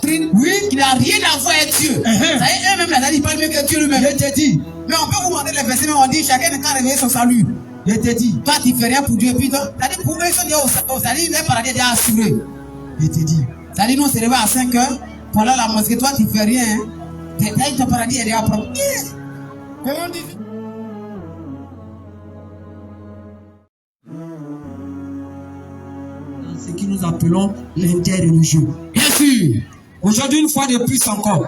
doctrine qui n'a rien à voir avec Dieu. Ça y est, eux-mêmes, là, ils parlent mieux que Dieu lui-même. Je te dis. Mais on peut vous montrer les versets, mais on dit chacun n'a qu'à réveiller son salut. Je te dis. Toi, tu fais rien pour Dieu. Puis toi, t'as dit pour eux, ils sont au salut, le paradis est déjà assuré. Je te dis. Ça dit, nous, on se réveille à 5 heures. Pendant la mosquée, toi, tu fais rien. Ton paradis est déjà propre. Comment dit? Ce que nous appelons l'interreligieux. Bien sûr. Aujourd'hui, une fois de plus encore,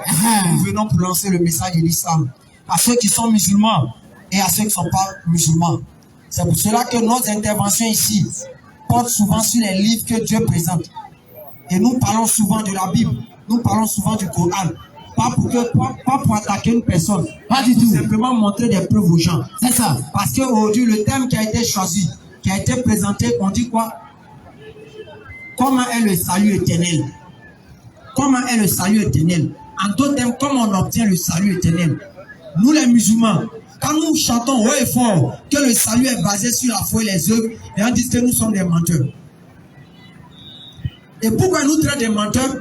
nous venons pour lancer le message de l'islam à ceux qui sont musulmans et à ceux qui ne sont pas musulmans. C'est pour cela que nos interventions ici portent souvent sur les livres que Dieu présente. Et nous parlons souvent de la Bible, nous parlons souvent du Coran. Pas pour attaquer une personne, pas du tout. Simplement montrer des preuves aux gens. C'est ça. Parce qu'aujourd'hui, le thème qui a été choisi, qui a été présenté, on dit quoi? Comment est le salut éternel? Comment est le salut éternel? En d'autres termes, comment on obtient le salut éternel? Nous les musulmans, quand nous chantons haut et fort que le salut est basé sur la foi et les œuvres, et on dit que nous sommes des menteurs. Et pourquoi nous traitons des menteurs?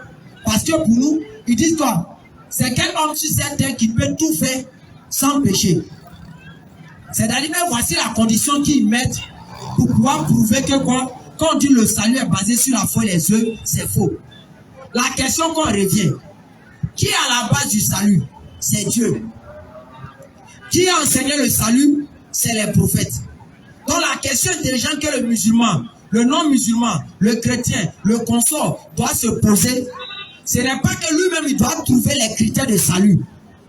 Parce que pour nous, ils disent quoi? C'est quel homme sur cette terre qui peut tout faire sans péché? C'est-à-dire, voici la condition qu'ils mettent pour pouvoir prouver que quoi? Quand on dit le salut est basé sur la foi et les œuvres, c'est faux. La question qu'on revient, qui est à la base du salut? C'est Dieu. Qui a enseigné le salut? C'est les prophètes. Donc la question intelligente que le musulman, le non-musulman, le chrétien, le consort doit se poser, ce n'est pas que lui-même il doit trouver les critères de salut,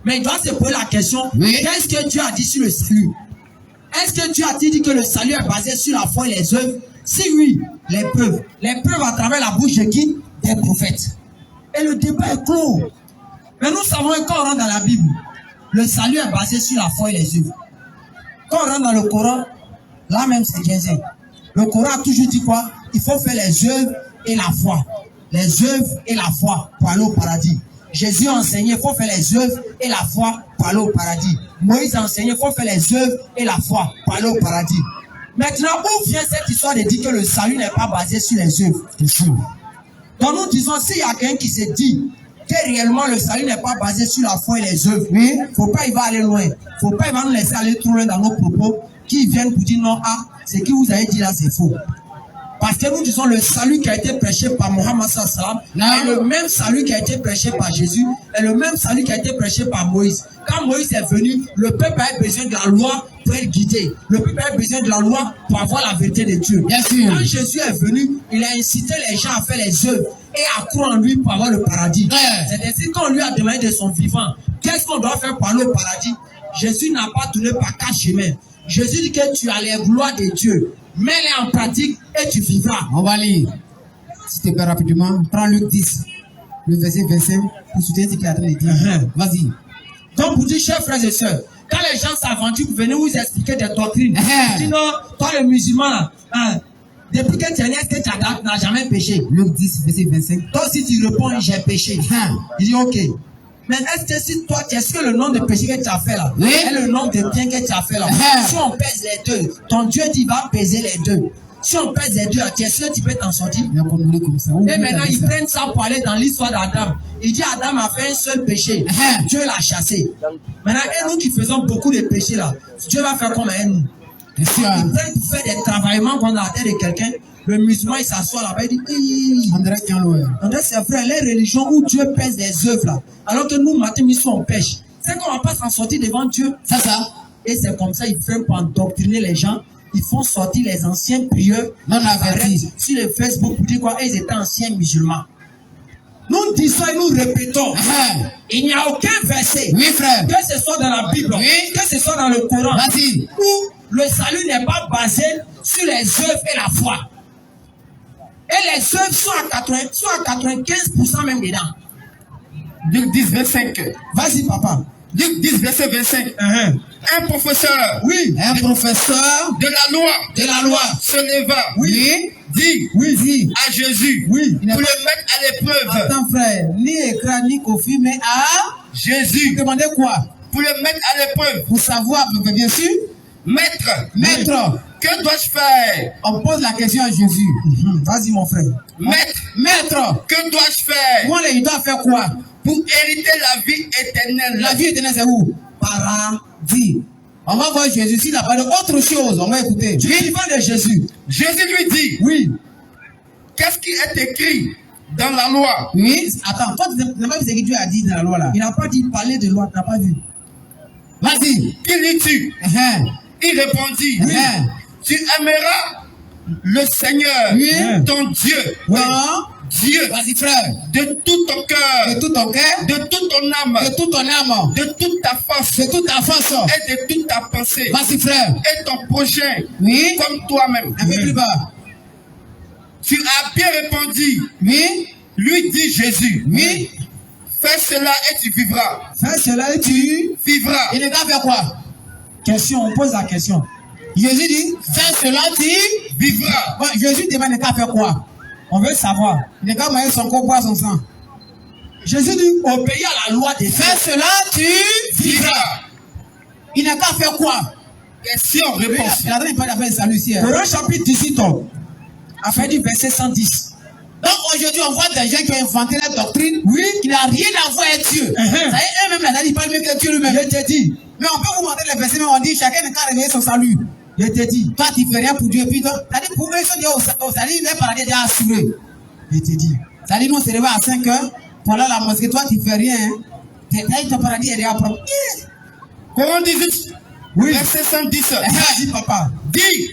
mais il doit se poser la question, qu'est-ce que Dieu a dit sur le salut? Est-ce que Dieu a dit que le salut est basé sur la foi et les œuvres? Si oui, les preuves à travers la bouche de qui? Des prophètes. Et le débat est clos. Mais nous savons que quand on rentre dans la Bible, le salut est basé sur la foi et les œuvres. Quand on rentre dans le Coran, là même c'est 15 ans. Le Coran a toujours dit quoi? Il faut faire les œuvres et la foi. Les œuvres et la foi pour aller au paradis. Jésus a enseigné, il faut faire les œuvres et la foi pour aller au paradis. Moïse a enseigné, il faut faire les œuvres et la foi pour aller au paradis. Maintenant, où vient cette histoire de dire que le salut n'est pas basé sur les œuvres? Donc nous disons, s'il y a quelqu'un qui se dit que réellement le salut n'est pas basé sur la foi et les œuvres, il ne faut pas y va aller loin. Il ne faut pas y va nous laisser aller trop loin dans nos propos, qui viennent pour dire non, ce que vous avez dit là, c'est faux. Parce que nous disons le salut qui a été prêché par Mohammed sallam est le même salut qui a été prêché par Jésus, est le même salut qui a été prêché par Moïse. Quand Moïse est venu, le peuple avait besoin de la loi pour être guidé. Le peuple avait besoin de la loi pour avoir la vérité de Dieu. Bien sûr. Quand Jésus est venu, il a incité les gens à faire les œuvres et à croire en lui pour avoir le paradis. C'est ainsi qu'on lui a demandé de son vivant, qu'est-ce qu'on doit faire pour aller au paradis? Jésus n'a pas tourné par 4 chemins. Jésus dit que tu as les gloires de Dieu. Mets-les en pratique et tu vivras. On va lire. Si tu peux rapidement, prends Luc 10, le verset 25, pour soutenir ce qu'il est en train de dire. Vas-y. Donc, pour dire, chers frères et sœurs, quand les gens s'aventurent pour venir vous expliquer des doctrines, dis non, toi le musulman, depuis que tu es né, est-ce que tu n'as jamais péché? Luc 10, verset 25. Toi, si tu réponds, j'ai péché. Il dit, ok. Mais est-ce que si toi, est-ce que le nombre de péchés que tu as fait là, et le nombre de biens que tu as fait là, si on pèse les deux, ton Dieu dit va peser les deux. Si on pèse les deux, est-ce que tu peux t'en sortir? Comme ça. Et maintenant, ils prennent ça pour aller dans l'histoire d'Adam. Il dit Adam a fait un seul péché. Dieu l'a chassé. Maintenant, et nous qui faisons beaucoup de péchés là, Dieu va faire comme un nous. Ils prennent pour faire des travaillements dans la tête de quelqu'un. Le musulman, il s'assoit là-bas, il dit André, c'est vrai, les religions où Dieu pèse les œuvres là, alors que nous, matin, on pêche. C'est qu'on ne va pas s'en sortir devant Dieu. C'est ça. Et c'est comme ça, ils font pour endoctriner les gens. Ils font sortir les anciens prieurs sur le Facebook pour dire quoi, ils étaient anciens musulmans. Nous disons et nous répétons, il n'y a aucun verset, frère, que ce soit dans la Bible, que ce soit dans le Coran, où le salut n'est pas basé sur les œuvres et la foi. Et les œuvres sont à 95% même dedans. Luc 10, 25. Vas-y, papa. Luc 10, verset 25. Un professeur. Oui. Un professeur de la loi. Se leva. Oui. Dit à Jésus. Oui. Pour le mettre à l'épreuve. Attends, frère. Ni écran, ni Kofi, mais à Jésus. Demandez quoi? Pour le mettre à l'épreuve. Pour savoir, bien sûr. Maître. Que dois-je faire? On pose la question à Jésus. Vas-y, mon frère. Maître, Que dois-je faire moi, il doit faire quoi? pour hériter la vie éternelle? La vie éternelle, c'est où? Paradis. On va voir Jésus. S'il a parlé autre chose, on va écouter. Tu es vivant de Jésus. Jésus lui dit, Oui. qu'est-ce qui est écrit dans la loi? Oui, attends, toi, tu n'as pas vu ce que Dieu a dit dans la loi là. Il n'a pas dit parler de loi, tu n'as pas vu. Vas-y. Qui lis-tu? Il répondit, tu aimeras le Seigneur, Oui. ton Dieu. Non. Dieu, Vas-y, frère. de tout ton cœur, De tout ton cœur, de toute ton âme, de toute ton âme, de toute ta force de toute ta force. et de toute ta pensée, Vas-y, frère. et ton prochain Oui. comme toi-même. Un peu plus bas. Tu as bien répondu, Oui. lui dit Jésus. Oui. Fais cela et tu vivras. Fais cela et tu Vivras. Il est là faire quoi? Question, on pose la question. Jésus dit, fais cela, tu. Vivras. Bon, Jésus demande le cas faire quoi? On veut savoir. Le gars m'a son corps, boire son sang. Jésus dit, obéis à la loi des Fais faits. cela, tu. Vivras. Il n'a qu'à faire quoi? Question, réponse. Il a donné pas d'affaire de salut ici. Romains chapitre 18, à fin du verset 110. Donc aujourd'hui, on voit des gens qui ont inventé la doctrine. Oui. Qui n'a rien à voir avec Dieu. Ça y est, eux-mêmes, là, ils parlent mieux que Dieu lui-même. Je te dis, Mais on peut vous montrer les versets, mais on dit chacun n'a qu'à réveiller son salut. je te dis, Toi, tu fais rien pour Dieu. Puis, c'est-à-dire, pour eux, ils sont déjà au salut, le paradis est déjà assuré. je te dis. C'est-à-dire, nous, on se réveille à 5 heures. Pendant la mosquée, toi, tu fais rien. Hein. Ton paradis est déjà propre. Coran 18, Oui. verset 110. Vas-y, papa. Dis,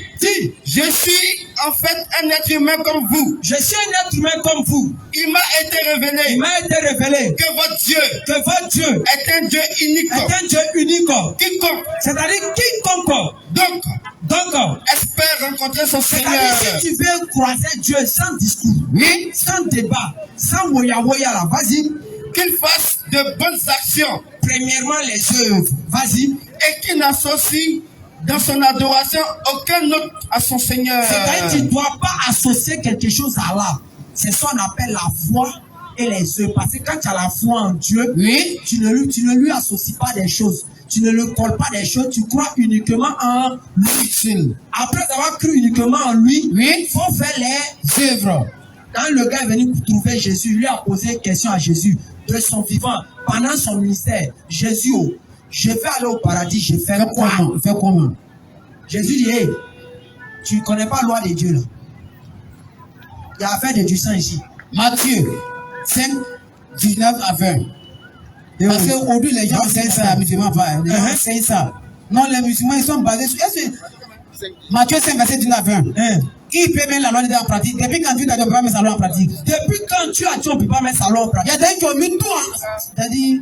je suis en fait un être humain comme vous. Je suis un être humain comme vous. Il m'a été Il révélé m'a été révélé que votre Dieu que votre Dieu est un Dieu unique. est un Dieu unique. Quiconque C'est-à-dire quiconque. Donc, espère rencontrer son Seigneur. c'est-à-dire si tu veux croiser Dieu sans discours, Oui. sans débat, sans woya là, vas-y. qu'il fasse de bonnes actions Premièrement, les œuvres, vas-y. et qu'il n'associe dans son adoration aucun autre à son Seigneur. C'est-à-dire que tu ne dois pas associer quelque chose à Allah. C'est ce qu'on appelle la foi et les œuvres. Parce que quand tu as la foi en Dieu, Oui. tu ne lui associes pas des choses. Tu ne lui colles pas des choses. Tu crois uniquement en lui. Après avoir cru uniquement en lui, Oui. il faut faire les œuvres. Quand le gars est venu trouver Jésus, il lui a posé une question à Jésus de son vivant. Pendant son ministère, Jésus, oh, je vais aller au paradis, je fais quoi? Fais comment? Jésus dit, hey, tu ne connais pas la loi de Dieu là. Il y a affaire de du sang ici. Matthieu 5, 19 à 20. Parce qu'aujourd'hui, les gens enseignent ça, les musulmans, les gens enseignent ça. Non, les musulmans, ils sont basés sur. Matthieu 5, verset 19 à 20. Qui peut mettre la loi de Dieu en pratique? Depuis quand Dieu t'a dit on ne peut pas mettre sa loi en pratique? Depuis quand tu as dit on ne peut pas mettre sa loi en pratique? Il y a des gens qui ont mis tout en. C'est-à-dire.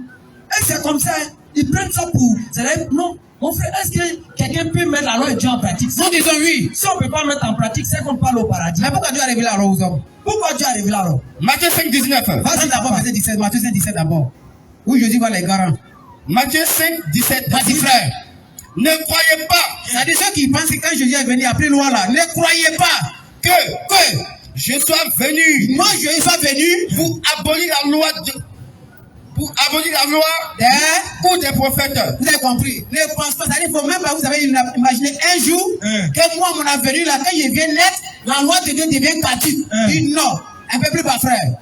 Et c'est comme ça, ils prennent ça pour. C'est-à-dire, non, mon frère, est-ce que quelqu'un peut mettre la loi de Dieu en pratique? Nous disons oui. Si on ne peut pas mettre en pratique, c'est qu'on parle au paradis. Mais pourquoi Dieu a révélé la loi aux hommes? Pourquoi Dieu a révélé la loi? Matthieu 5, 19. Vas-y d'abord, verset 17. Matthieu 5, 17 d'abord. Où Jésus voit les garants. Matthieu 5, 17. Vas-y, frère. Ne croyez pas C'est-à-dire ceux qui pensent que quand Jésus est venu après loi là, ne croyez pas que je sois venu moi je sois venu pour abolir la loi ou des prophètes. Vous avez compris? Ne pense pas, c'est-à-dire faut même pas vous avez imaginé un jour que moi mon avenue là, quand je viens naître, la loi de Dieu devient caduque. Dit non, un peu plus bas frère.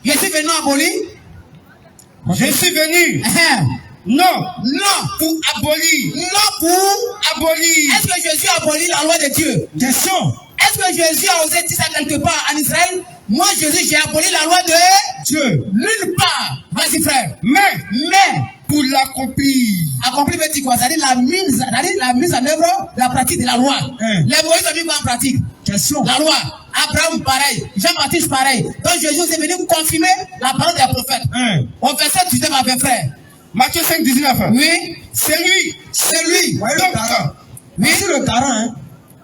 Je suis venu abolir. Je suis venu. Non, pour abolir. Non pour abolir. Est-ce que Jésus a aboli la loi de Dieu? Question. Est-ce que Jésus a osé dire ça quelque part en Israël? Moi Jésus j'ai aboli la loi de Dieu. Nulle part. Vas-y frère. Mais pour l'accomplir. Accomplir veut dire quoi? C'est-à-dire la mise en œuvre, la pratique de la loi. Les Moïse ont mis quoi en pratique? Question. La loi. Abraham pareil. Jean-Baptiste pareil. Donc Jésus est venu confirmer la parole des prophètes. Au verset 19 à 20 frère. Matthieu 5, 19. Oui. C'est lui. Oui, le garant, hein.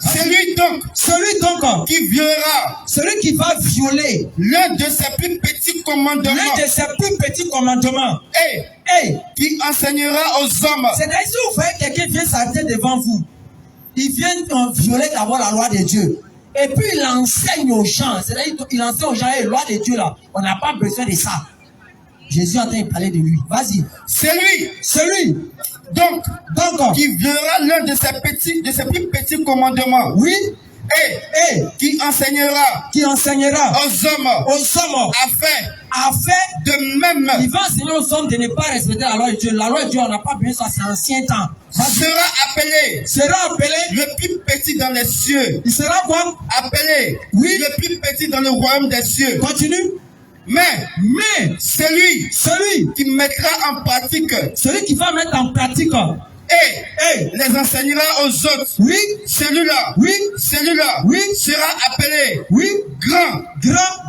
C'est lui donc. Celui donc qui violera. Celui qui va violer l'un de ses plus petits commandements. L'un de ses plus petits commandements. Et qui enseignera aux hommes. C'est-à-dire si vous voyez quelqu'un vient s'arrêter devant vous, il vient violer d'abord la loi de Dieu. Et puis il enseigne aux gens. C'est-à-dire il enseigne aux gens la loi de Dieu là. On n'a pas besoin de ça. Jésus est en train de parler de lui. Vas-y. C'est lui. Celui. Donc, Donc, qui verra l'un de ses plus petits commandements. oui. Et qui enseignera aux hommes afin de même. Il va enseigner aux hommes de ne pas respecter la loi de Dieu. La loi de Dieu, on n'a pas besoin, ça c'est ancien temps. Sera appelé Le plus petit dans les cieux. Il sera quoi? Appelé le plus petit dans le royaume des cieux. Continue. Mais celui qui mettra en pratique, celui qui va mettre en pratique et les enseignera aux autres. Oui. Celui-là sera appelé grand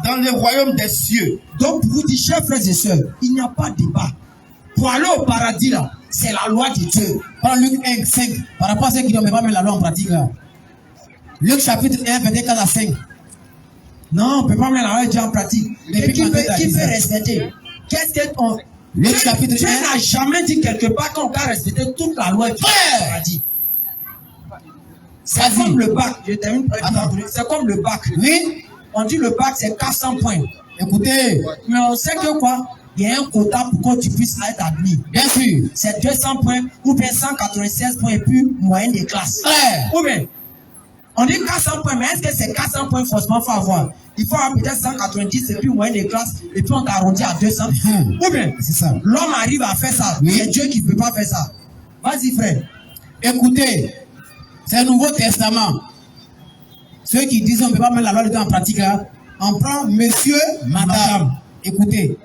dans le royaume des cieux. Donc pour vous dire, chers frères et sœurs, il n'y a pas de débat. Pour aller au paradis là, c'est la loi de Dieu. Par Luc 1, 5, par rapport à ceux qui ne pas mettre la loi en pratique là. Luc chapitre 1, verset 4 à 5. Non, on ne peut pas mettre la loi de Dieu en pratique. Et qui peut respecter? Qu'est-ce qu'on... Luc chapitre 1. Dieu n'a jamais dit quelque part qu'on doit respecter toute la loi du paradis. C'est comme le bac. Je termine. C'est comme le bac. Oui. On dit le bac c'est 400 points. Écoutez. Mais on sait que quoi? Il y a un quota pour que tu puisses être admis. Bien sûr. C'est 200 points ou bien 196 points et puis moyenne de classe. Ou bien, on dit 400 points, mais est-ce que c'est 400 points forcément faut avoir? Il faut avoir peut-être 190 et puis moyenne de classe et puis on t'arrondit à 200. Ou bien, c'est ça. L'homme arrive à faire ça. Oui. C'est Dieu qui ne peut pas faire ça. Vas-y frère. Écoutez, c'est le Nouveau Testament. Ceux qui disent on ne peut pas mettre la loi de Dieu en pratique là, on prend monsieur, madame. Écoutez.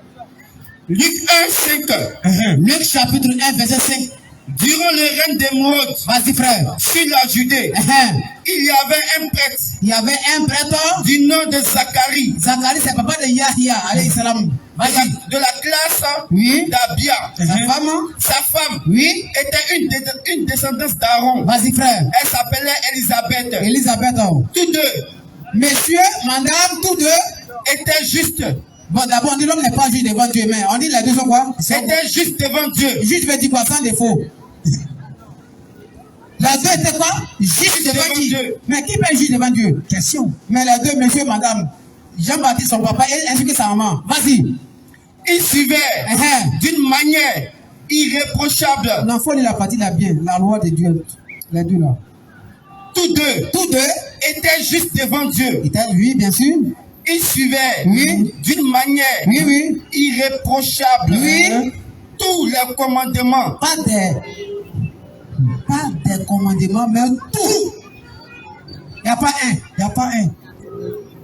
Luc 1, 5. Luc chapitre 1, verset 5. Durant le règne d'Hémorode, vas-y frère, sur la Judée, il y avait un prêtre. Il y avait un prêtre du nom de Zacharie. Zacharie, c'est papa de Yahya, alayhi salam. De la classe d'Abia. Sa femme était une descendance d'Aaron. Vas-y frère. Elle s'appelait Élisabeth. Élisabeth. Tous deux. Monsieur, madame, tous deux étaient justes. Bon, d'abord, on dit l'homme n'est pas juste devant Dieu, mais on dit les deux sont quoi? C'était juste devant Dieu. Juste veut dire quoi? Sans défaut. Les deux étaient quoi? Juste devant Dieu. Mais qui peut être juste devant Dieu? Question. Mais les deux, monsieur, madame, Jean-Baptiste, son papa, ainsi que sa maman. Vas-y. Ils suivaient d'une manière irréprochable. Non, il faut lire la partie là bien. La loi de Dieu. Les deux là. Tous deux étaient juste devant Dieu. Oui, bien sûr. Ils suivaient d'une manière irréprochable tous les commandements. Pas des commandements, mais tout. Il n'y a pas un.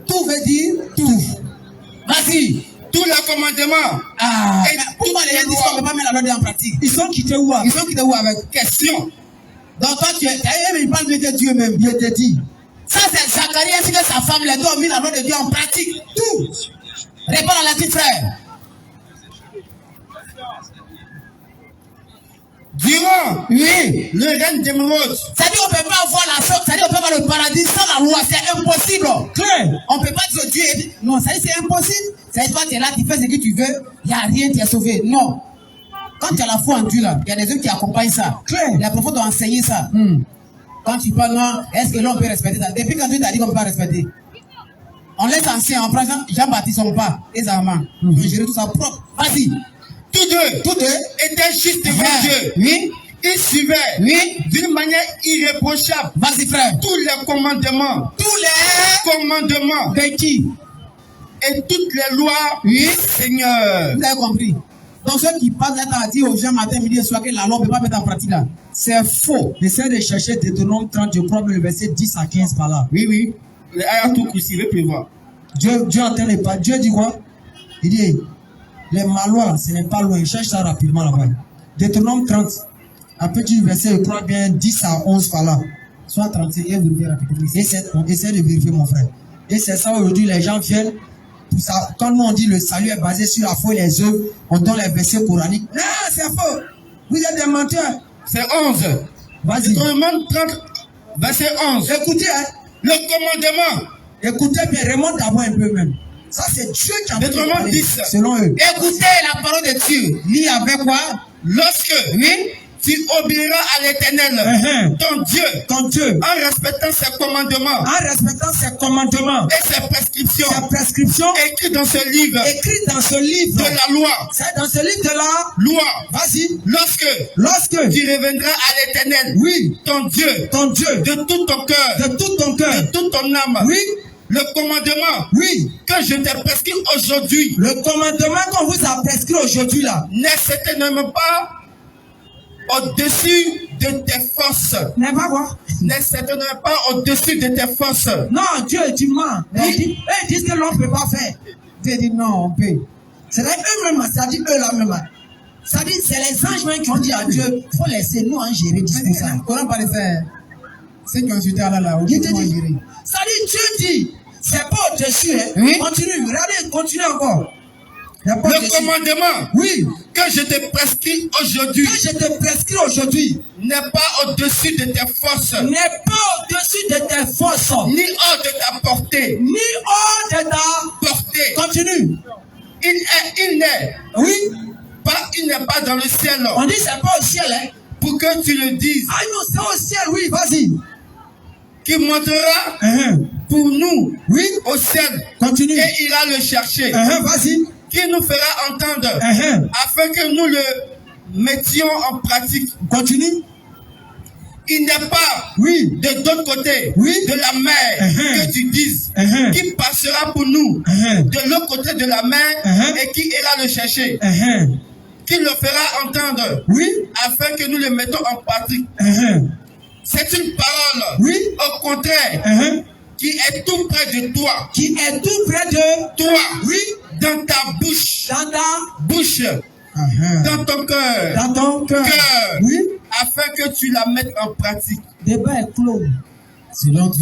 Tout veut dire tout. Vas-y. Tous les commandements. Et pourquoi les gens disent qu'on ne peut pas mettre la loi en pratique? Ils sont quittés où? Avec question. Donc toi, il parle de Dieu même. Il te dit. Ça, c'est Zacharie ainsi que sa femme, les deux ont mis la loi de Dieu en pratique. Tout. Réponds à la petite frère. Durant le règne d'Hémorode. C'est-à-dire qu'on ne peut pas avoir la sorte, c'est-à-dire qu'on peut pas avoir le paradis sans la loi, c'est impossible. Claire. On ne peut pas dire Dieu. Non, ça c'est impossible. C'est toi, tu es là, tu fais ce que tu veux, il n'y a rien, tu es sauvé. Non. Quand tu as la foi en Dieu, là, il y a des hommes qui accompagnent ça. Claire. Les prophètes ont enseigné ça. Quand tu parles, non, est-ce que l'on peut respecter ça? Depuis quand Dieu t'a dit qu'on ne peut pas respecter? On laisse ancien, on prend Jean-Baptiste, son pas, et sa maman. On gère tout ça propre. Vas-y. Tous deux étaient juste devant Dieu. Oui. Ils suivaient d'une manière irréprochable. Vas-y frère. Tous les commandements. De qui? Et toutes les lois Seigneur. Vous avez compris? Donc ceux qui parlent là à dire aux gens matin, midi et soir que la loi ne peut pas mettre en pratique là, c'est faux. J'essaie de chercher Deutéronome 30, je crois, le verset 10 à 15 par là. Oui. Les ayats tout crucifiés, peut voir. Dieu entend les pas. Dieu dit quoi? Il dit, les malois, ce n'est pas loin. Cherche ça rapidement là-bas. Deutéronome 30, un petit verset, je crois bien 10 à 11 par là. Soit 31, vérifiez rapidement. Essaie de vérifier, mon frère. Et c'est ça aujourd'hui, les gens viennent. Pour ça, quand nous on dit le salut est basé sur la foi et les œuvres, on donne les versets coraniques. Non, c'est faux. Vous êtes des menteurs. C'est 11. Vas-y. Deutéronome 30, verset 11. Écoutez, le commandement. Écoutez bien, remonte d'abord un peu même. Ça, c'est Dieu qui a Deutéronome 10. Selon eux. Écoutez la parole de Dieu. Lis avec quoi? Lorsque Tu obéiras à l'Éternel, ton Dieu, en respectant ses commandements, et ses prescriptions, écrites dans ce livre, de la loi. C'est dans ce livre de la loi. Vas-y. Lorsque tu reviendras à l'Éternel, ton Dieu, de tout ton cœur, de toute ton âme, le commandement que je t'ai prescrit aujourd'hui, le commandement qu'on vous a prescrit aujourd'hui là, n'est certainement pas au-dessus de tes forces. N'est pas quoi? N'est certainement pas au-dessus de tes forces. Non, Dieu dit ment. Ils disent que l'on ne peut pas faire. Dieu dit non, on peut. C'est là eux-mêmes, ça dit eux là même. Ça dit, c'est les anges même qui ont dit à Dieu, il faut laisser nous en gérer tout ça. Comment pas le faire? C'est qu'on se dit là, il te dit. Ça dit, Dieu dit, c'est pas au-dessus. Hein. Continue, regardez, continue encore. Le commandement que je te prescris aujourd'hui n'est pas au-dessus de tes forces, ni hors de ta portée. Continue. Il n'est pas dans le ciel. On dit c'est pas au ciel, hein. Pour que tu le dises. Ah non, c'est au ciel, vas-y. Qui montera pour nous au ciel. Continue. Et ira le chercher. Vas-y. Qui nous fera entendre afin que nous le mettions en pratique. Continue. Il n'est pas de l'autre côté de la mer que tu dises qui passera pour nous de l'autre côté de la mer et qui ira le chercher. Qui le fera entendre afin que nous le mettons en pratique. C'est une parole au contraire qui est tout près de toi. Qui est tout près de toi. Dans ta bouche. Dans ta bouche. Dans ton cœur. Dans ton cœur. Afin que tu la mettes en pratique. Débat est clos.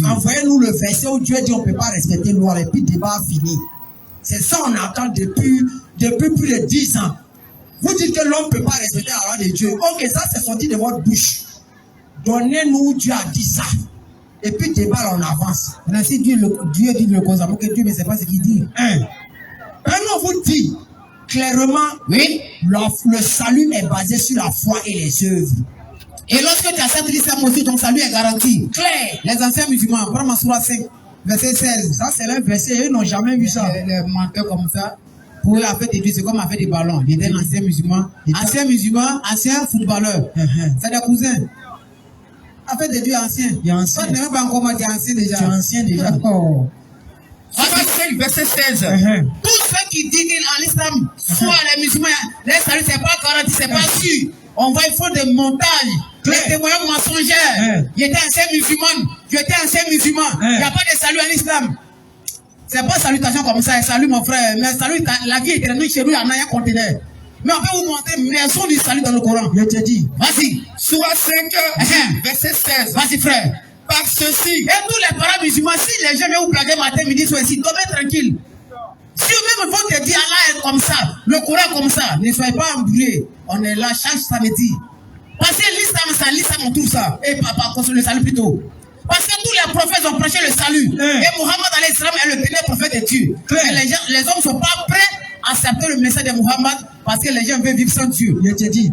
Envoyez-nous le verset où Dieu dit on ne peut pas respecter le loi et puis le débat fini. C'est ça on attend depuis plus de 10 ans. Vous dites que l'homme ne peut pas respecter la loi de Dieu. Ok, ça c'est sorti de votre bouche. Donnez-nous Dieu a dit ça. Et puis débat là, on avance. Maintenant, si Dieu dit le consommer, que Dieu ne sait pas ce qu'il dit. On vous dit clairement, le salut est basé sur la foi et les œuvres. Et lorsque tu acceptes l'islam aussi, ton salut est garanti. Claire. Les anciens musulmans, prends Sourate 5, verset 16. Ça, c'est un verset, ils n'ont jamais vu ça. Les menteurs comme ça, pour eux, affaire de Dieu, c'est comme affaire des ballons. Il était un ancien musulman. Ancien musulman, ancien footballeur. C'est des cousins. Affaire de Dieu ancien. Il est ancien. Tu n'es même pas encore mort, tu es ancien déjà. Tu es ancien déjà. D'accord. Verset 16. Tous ceux qui disent qu'en l'islam, soit les musulmans, les salut, c'est pas garanti, c'est pas sûr. On va, il faut des montages, des témoignages mensongers. J'étais ancien musulman, j'étais ancien musulman. Il n'y a pas de salut en islam. C'est pas salutation comme ça, salut mon frère. Mais salut, la vie éternelle chez nous, il y en a un conteneur. Mais on peut vous montrer maison du salut dans le Coran. Je te dis. Vas-y. Sourate 5, verset 16. Vas-y, frère. Par ceci. Et tous les parents musulmans, si les gens viennent vous plaguer matin, midi, soir ici, tombez tranquille. Si même vous te dites Allah est comme ça, le Coran comme ça, ne soyez pas embrouillés. On est là chaque samedi. Parce que l'islam, on trouve ça. Et papa, le salut plutôt. Parce que tous les prophètes ont prêché le salut. Et Mohammed alayhi salam est le dernier prophète de Dieu. Et les hommes ne sont pas prêts à accepter le message de Mohammed parce que les gens veulent vivre sans Dieu. Je te dis.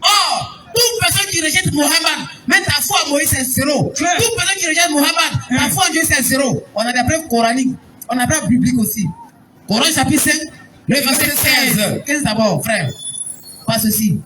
Or, toute personne qui rejette Mohammed, même ta foi à Moïse c'est zéro. Toute personne qui rejette Mohammed, ta foi en Dieu c'est zéro. On a des preuves coraniques, on a des preuves bibliques aussi. Coran chapitre 5, le verset 16. Qu'est-ce d'abord, frère? Pas ceci.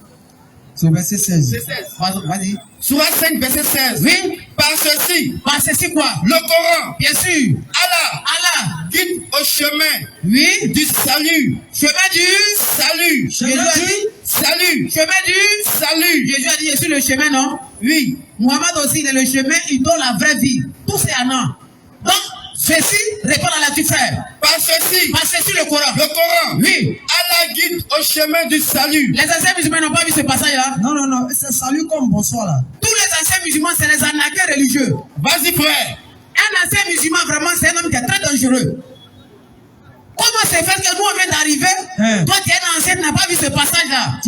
C'est le verset 16. Vas-y. Sourate 5, verset 16. Oui. Par ceci. Par ceci quoi? Le Coran. Bien sûr. Allah guide au chemin. Oui. Du salut. Chemin du salut. Jésus a dit salut. Chemin du salut. Jésus a dit je suis le chemin, non? Oui. Mohammed aussi il est le chemin, il donne la vraie vie. Tout c'est un an. Donc, ceci répond à la vie, frère. Par ceci. Par ceci le Coran. Le Coran. Oui. Allah guide au chemin du salut. Les anciens musulmans n'ont pas vu ce passage-là. Non, c'est salut comme bonsoir là. Tous les anciens musulmans, c'est les arnaqueurs religieux. Vas-y, frère. Un ancien musulman, vraiment, c'est un homme qui est très dangereux. Comment c'est fait que nous, on vient d'arriver? Toi, tu es un ancien, tu n'as pas vu ce passage-là.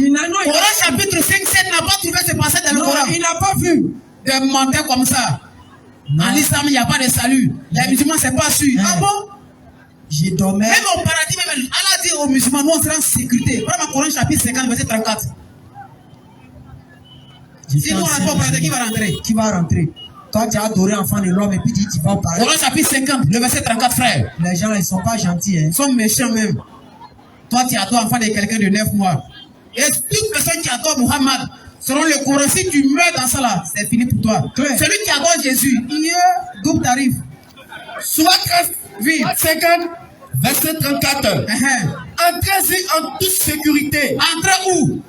Coran chapitre 5, 7 n'a pas trouvé ce passage dans le Coran. Il n'a pas vu. Des menteurs comme ça. En l'islam, il n'y a pas de salut. Les musulmans, c'est pas sûr. Ah bon? J'ai dormi. Même au paradis, même Allah dit aux musulmans, nous on sera en sécurité. Prends Coran chapitre 50, verset 34. Sinon, on n'a pas parlé, qui va rentrer? Qui va rentrer? Toi, tu as adoré enfant de l'homme et puis tu vas parler. Dans le chapitre 50, le verset 34, frère. Les gens, ils ne sont pas gentils. Hein. Ils sont méchants même. Toi, tu adores enfant de quelqu'un de 9 mois. Et toute personne qui adore Muhammad, selon le Coran, si tu meurs dans ça là, c'est fini pour toi. Claire. Celui qui adore Jésus, double tarif. Soit 50, verset 34. Entrez-y en toute sécurité. Entrez où?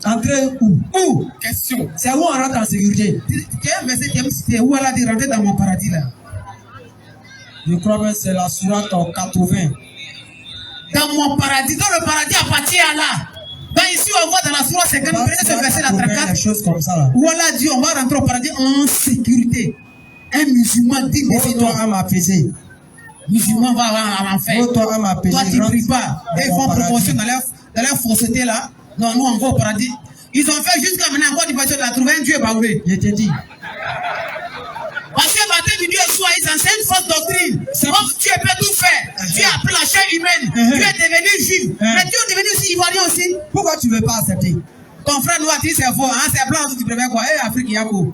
Entrez où? Où? Question. C'est où on rentre en sécurité? Quel verset qui aime citer? Où elle a dit rentrer dans mon paradis là? Je crois que c'est la sourate 80. Dans mon paradis, dans le paradis appartient à Allah. Ben ici on voit dans la sourate 50, prenez ce verset là 34. Des choses comme ça là. Où Allah dit on va rentrer au paradis en sécurité. Un musulman dit Oh, toi à m'apaiser. musulman va avoir un enfer. Oh, toi à m'apaiser. Toi tu ne pries pas. Et ils font promotion dans leur fausseté là. Non, nous on va au paradis. Ils ont fait jusqu'à maintenant encore du passé de la trouver un Dieu baoulé. Je te dis. Parce que matin, midi et soir, ils enseignent une fausse doctrine. Donc tu peux tout faire. Tu as pris la chair humaine. Tu es devenu juif. Mais tu es devenu aussi ivoirien aussi. Pourquoi tu ne veux pas accepter? Ton frère noir dit c'est faux. Hein? C'est blanc, tu préfères quoi? Eh, Afrique, il y a quoi?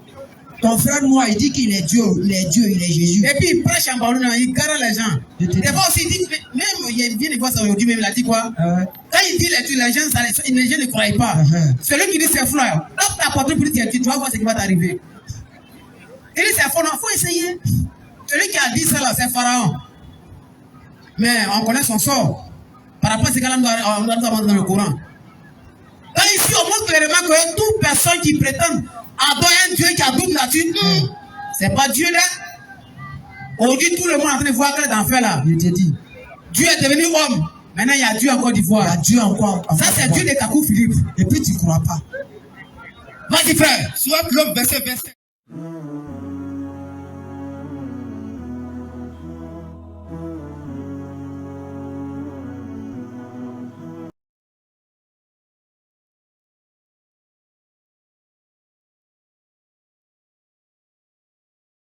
Ton frère noir, il dit qu'il est Dieu. Il est Dieu, il est Jésus. Et puis il prêche en baoulé, il carre les gens. Des fois aussi, il dit, même il vient de voir ça aujourd'hui, même il a dit quoi? Quand il dit les gens, les gens ne croient pas. Celui qui dit c'est faux, hop, ta porte pour dire, tu vas voir ce qui va t'arriver. Il dit c'est faux, non, il faut essayer. Celui qui a dit ça là, c'est Pharaon. Mais on connaît son sort. Par rapport à ce qu'on doit dans le Coran. Quand ici, on montre clairement que toute personne qui prétend adorer un Dieu qui a double nature, c'est pas Dieu là. Aujourd'hui, tout le monde est en train de voir que d'enfer là. Je te dis. Dieu est devenu homme. Maintenant, il y a Dieu en Côte Il y d'Ivoire. a Dieu encore. Ça, c'est Dieu de Kakou Philippe. Et puis tu ne crois pas. Vas-y frère. Soit l'homme, verset 27.